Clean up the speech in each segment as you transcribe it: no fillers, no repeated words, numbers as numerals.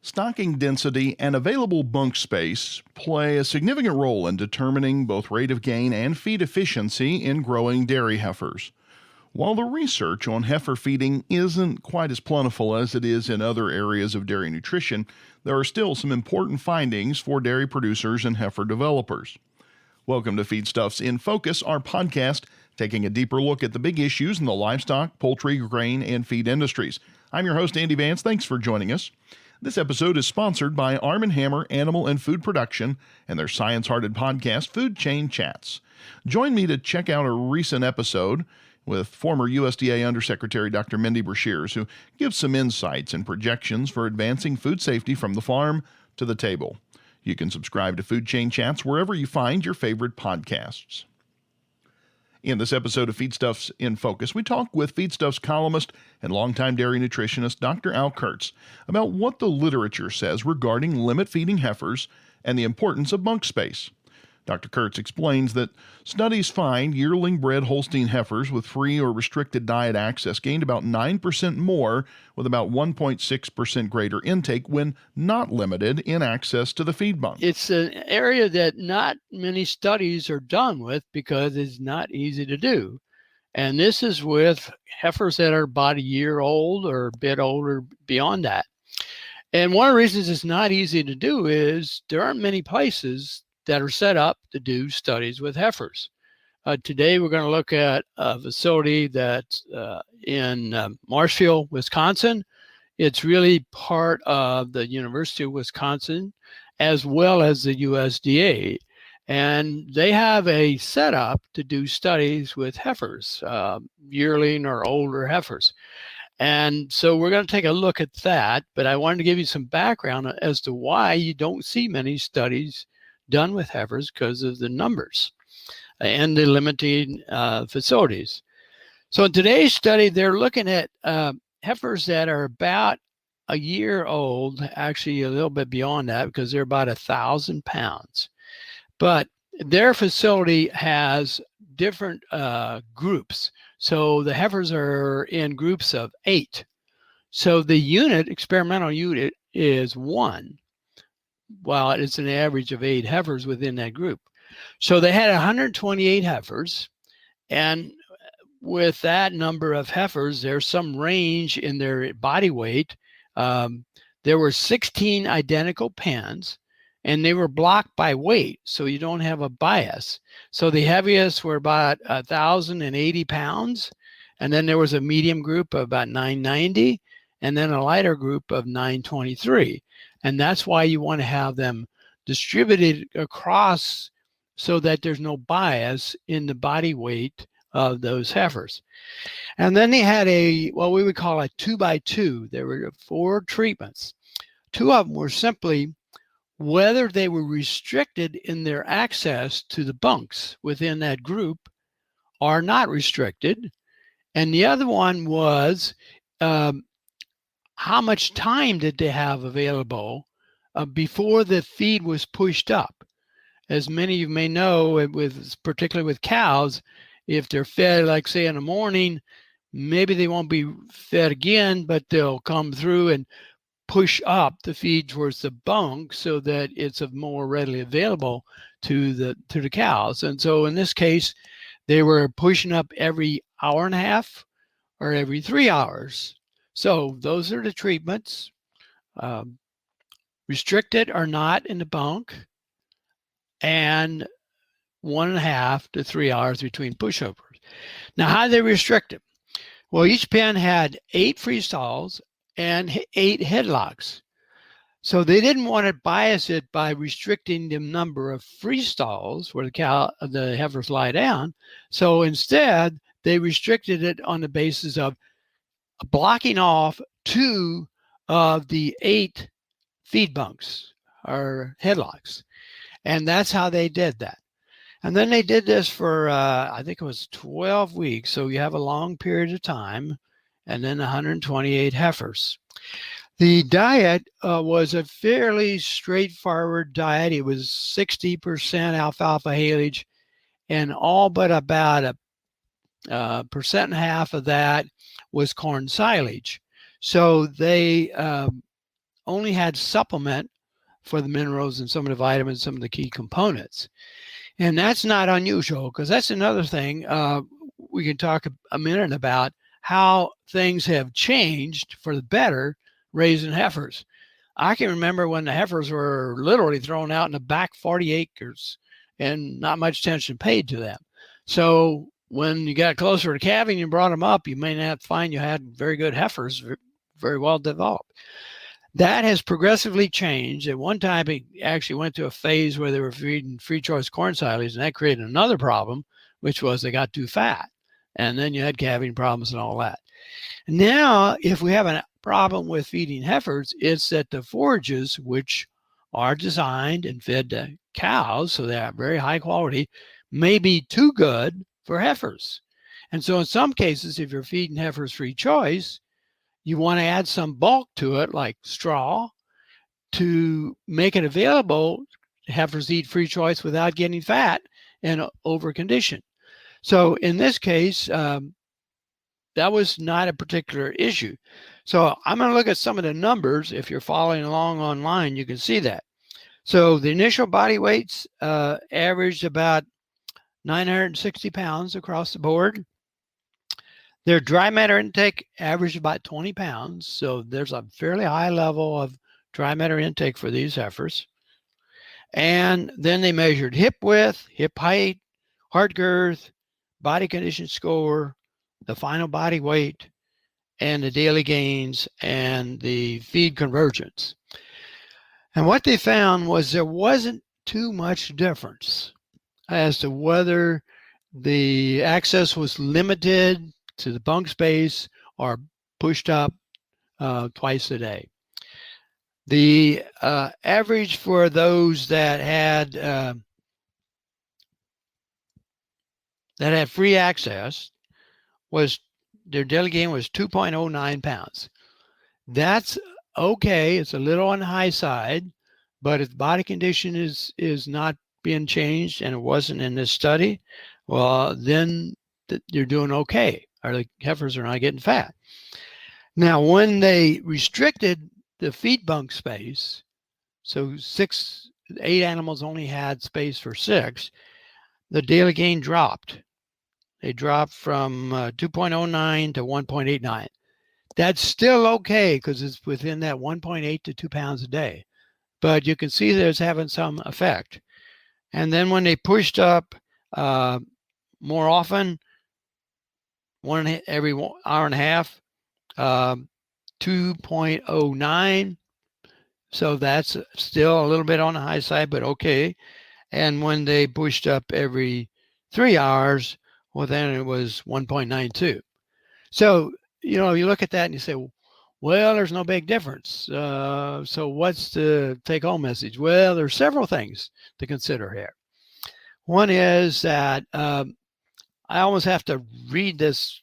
Stocking density and available bunk space play a significant role in determining both rate of gain and feed efficiency in growing dairy heifers. While the research on heifer feeding isn't quite as plentiful as it is in other areas of dairy nutrition, there are still some important findings for dairy producers and heifer developers. Welcome to Feedstuffs in Focus, our podcast taking a deeper look at the big issues in the livestock, poultry, grain, and feed industries. I'm your host, Andy Vance. Thanks for joining us. This episode is sponsored by Arm & Hammer Animal and Food Production and their science-hearted podcast, Food Chain Chats. Join me to check out a recent episode with former USDA Undersecretary Dr. Mindy Brashears, who gives some insights and projections for advancing food safety from the farm to the table. You can subscribe to Food Chain Chats wherever you find your favorite podcasts. In this episode of Feedstuffs in Focus, we talk with Feedstuffs columnist and longtime dairy nutritionist Dr. Al Kurtz about what the literature says regarding limit feeding heifers and the importance of bunk space. Dr. Kurtz explains that studies find yearling-bred Holstein heifers with free or restricted diet access gained about 9% more with about 1.6% greater intake when not limited in access to the feed bunk. It's an area that not many studies are done with because it's not easy to do. And this is with heifers that are about a year old or a bit older beyond that. And one of the reasons it's not easy to do is there aren't many places that are set up to do studies with heifers. Today, we're going to look at a facility that's in Marshfield, Wisconsin. It's really part of the University of Wisconsin, as well as the USDA. And they have a setup to do studies with heifers, yearling or older heifers. And so we're going to take a look at that, but I wanted to give you some background as to why you don't see many studies done with heifers because of the numbers and the limiting facilities. So in today's study, they're looking at heifers that are about a year old, actually a little bit beyond that because they're about 1,000 pounds. But their facility has different groups. So the heifers are in groups of 8. So the experimental unit is 1. Well, it's an average of 8 heifers within that group. So they had 128 heifers. And with that number of heifers, there's some range in their body weight. There were 16 identical pens, and they were blocked by weight, so you don't have a bias. So the heaviest were about 1,080 pounds. And then there was a medium group of about 990, and then a lighter group of 923. And that's why you want to have them distributed across so that there's no bias in the body weight of those heifers. And then they had what we would call a 2x2. There were 4 treatments. 2 of them were simply whether they were restricted in their access to the bunks within that group or not restricted. And the other one was how much time did they have available before the feed was pushed up? As many of you may know, particularly with cows, if they're fed, like say in the morning, maybe they won't be fed again, but they'll come through and push up the feed towards the bunk so that it's more readily available to the cows. And so in this case, they were pushing up every hour and a half or every 3 hours. So those are the treatments, restricted or not in the bunk, and 1.5 to 3 hours between pushovers. Now, how do they restrict it? Well, each pen had 8 free stalls and 8 headlocks. So they didn't want to bias it by restricting the number of free stalls where the heifers lie down. So instead, they restricted it on the basis of blocking off 2 of the 8 feed bunks or headlocks. And that's how they did that. And then they did this for, I think it was 12 weeks. So you have a long period of time and then 128 heifers. The diet was a fairly straightforward diet. It was 60% alfalfa haylage and all but about a percent and a half of that was corn silage. So they only had supplement for the minerals and some of the vitamins, some of the key components. And that's not unusual, because that's another thing we can talk a minute about, how things have changed for the better raising heifers. I can remember when the heifers were literally thrown out in the back 40 acres and not much attention paid to them. So when you got closer to calving and brought them up, you may not find you had very good heifers, very well developed. That has progressively changed. At one time, it actually went to a phase where they were feeding free choice corn silage, and that created another problem, which was they got too fat. And then you had calving problems and all that. Now, if we have a problem with feeding heifers, it's that the forages, which are designed and fed to cows, so they are very high quality, may be too good for heifers. And so in some cases, if you're feeding heifers free choice, you want to add some bulk to it, like straw, to make it available. Heifers eat free choice without getting fat and over condition. So in this case, that was not a particular issue. So I'm going to look at some of the numbers. If you're following along online, you can see that. So the initial body weights averaged about 960 pounds across the board. Their dry matter intake averaged about 20 pounds. So there's a fairly high level of dry matter intake for these heifers. And then they measured hip width, hip height, heart girth, body condition score, the final body weight, and the daily gains and the feed convergence. And what they found was there wasn't too much difference as to whether the access was limited to the bunk space or pushed up twice a day. The average for those that had free access was their daily gain was 2.09 pounds. That's okay. It's a little on the high side, but if the body condition is not being changed, and it wasn't in this study, well, then you're doing okay, or the heifers are not getting fat. Now, when they restricted the feed bunk space, so 8 animals only had space for 6, the daily gain dropped. They dropped from 2.09 to 1.89. That's still okay because it's within that 1.8 to 2 pounds a day. But you can see that it's having some effect. And then when they pushed up more often, every hour and a half, 2.09. So that's still a little bit on the high side, but okay. And when they pushed up every 3 hours, well, then it was 1.92. So, you look at that and you say, well, there's no big difference. So what's the take-home message? Well, there's several things to consider here. One is that I almost have to read this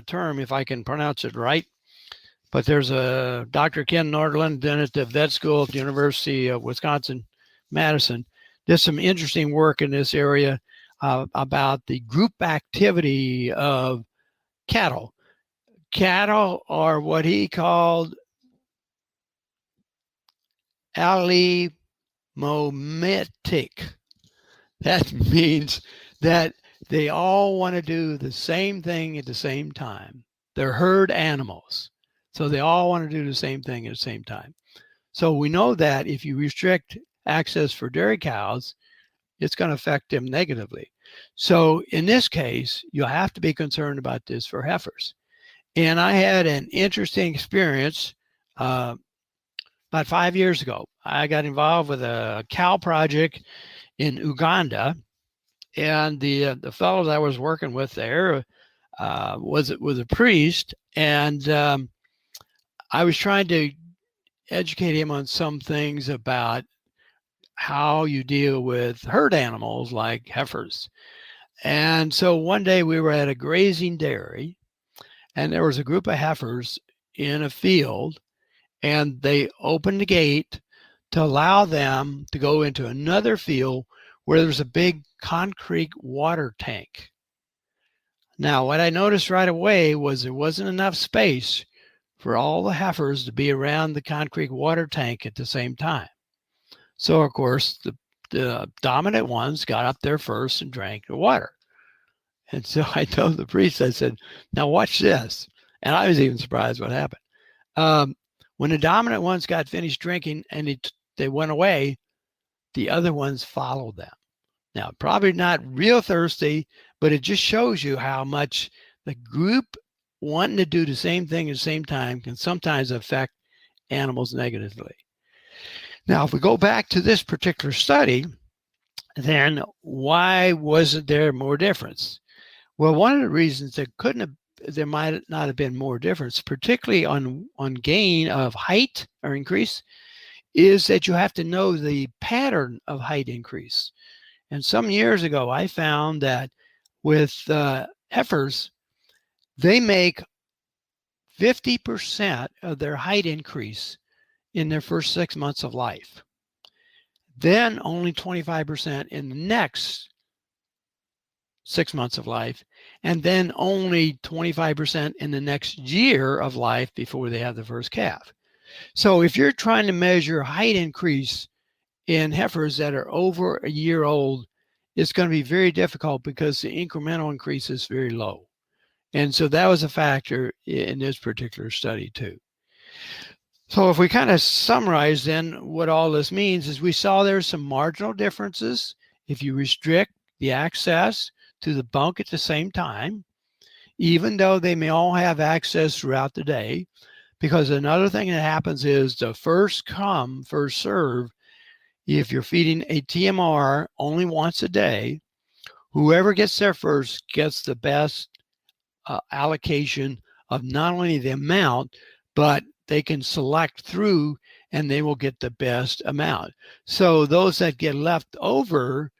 term if I can pronounce it right. But there's a Dr. Ken Nordland then at the vet school at the University of Wisconsin-Madison, did some interesting work in this area about the group activity of cattle. Cattle are what he called allomimetic. That means that they all want to do the same thing at the same time. They're herd animals. So they all want to do the same thing at the same time. So we know that if you restrict access for dairy cows, it's going to affect them negatively. So in this case, you'll have to be concerned about this for heifers. And I had an interesting experience about 5 years ago. I got involved with a cow project in Uganda, and the fellow that I was working with there was a priest, and I was trying to educate him on some things about how you deal with herd animals like heifers. And so one day we were at a grazing dairy, and there was a group of heifers in a field, and they opened the gate to allow them to go into another field where there's a big concrete water tank. Now, what I noticed right away was there wasn't enough space for all the heifers to be around the concrete water tank at the same time. So, of course, the dominant ones got up there first and drank the water. And so I told the priest, I said, now watch this. And I was even surprised what happened. When the dominant ones got finished drinking and they went away, the other ones followed them. Now, probably not real thirsty, but it just shows you how much the group wanting to do the same thing at the same time can sometimes affect animals negatively. Now, if we go back to this particular study, then why wasn't there more difference? Well, one of the reasons there might not have been more difference, particularly on gain of height or increase, is that you have to know the pattern of height increase. And some years ago, I found that with heifers, they make 50% of their height increase in their first 6 months of life. Then only 25% in the next 6 months of life, and then only 25% in the next year of life before they have the first calf. So if you're trying to measure height increase in heifers that are over a year old, it's going to be very difficult because the incremental increase is very low. And so that was a factor in this particular study too. So if we kind of summarize then what all this means is we saw there's some marginal differences if you restrict the access to the bunk at the same time, even though they may all have access throughout the day, because another thing that happens is the first come, first serve. If you're feeding a TMR only once a day, whoever gets there first gets the best allocation of not only the amount, but they can select through and they will get the best amount. So those that get left over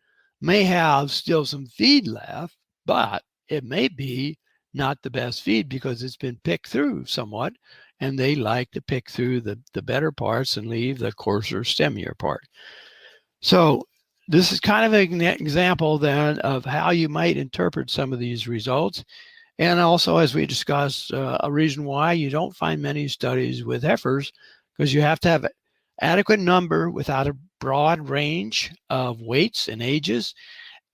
may have still some feed left, but it may be not the best feed because it's been picked through somewhat, and they like to pick through the better parts and leave the coarser, stemmier part. So this is kind of an example then of how you might interpret some of these results. And also, as we discussed, a reason why you don't find many studies with heifers, because you have to have adequate number without a broad range of weights and ages,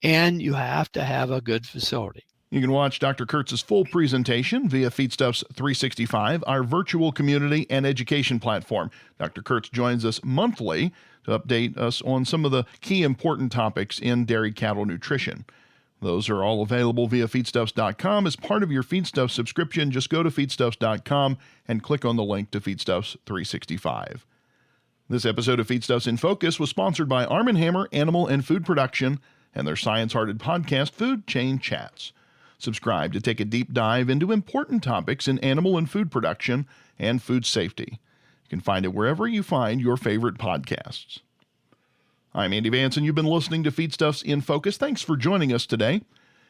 and you have to have a good facility. You can watch Dr. Kurtz's full presentation via Feedstuffs 365, our virtual community and education platform. Dr. Kurtz joins us monthly to update us on some of the key important topics in dairy cattle nutrition. Those are all available via feedstuffs.com. As part of your Feedstuffs subscription, just go to feedstuffs.com and click on the link to Feedstuffs 365. This episode of Feedstuffs in Focus was sponsored by Arm & Hammer Animal and Food Production and their science-hearted podcast, Food Chain Chats. Subscribe to take a deep dive into important topics in animal and food production and food safety. You can find it wherever you find your favorite podcasts. I'm Andy Vance, and you've been listening to Feedstuffs in Focus. Thanks for joining us today.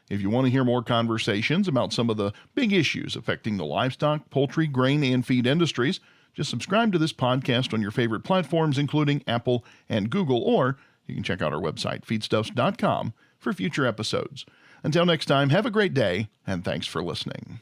If you want to hear more conversations about some of the big issues affecting the livestock, poultry, grain, and feed industries, just subscribe to this podcast on your favorite platforms, including Apple and Google, or you can check out our website, feedstuffs.com, for future episodes. Until next time, have a great day, and thanks for listening.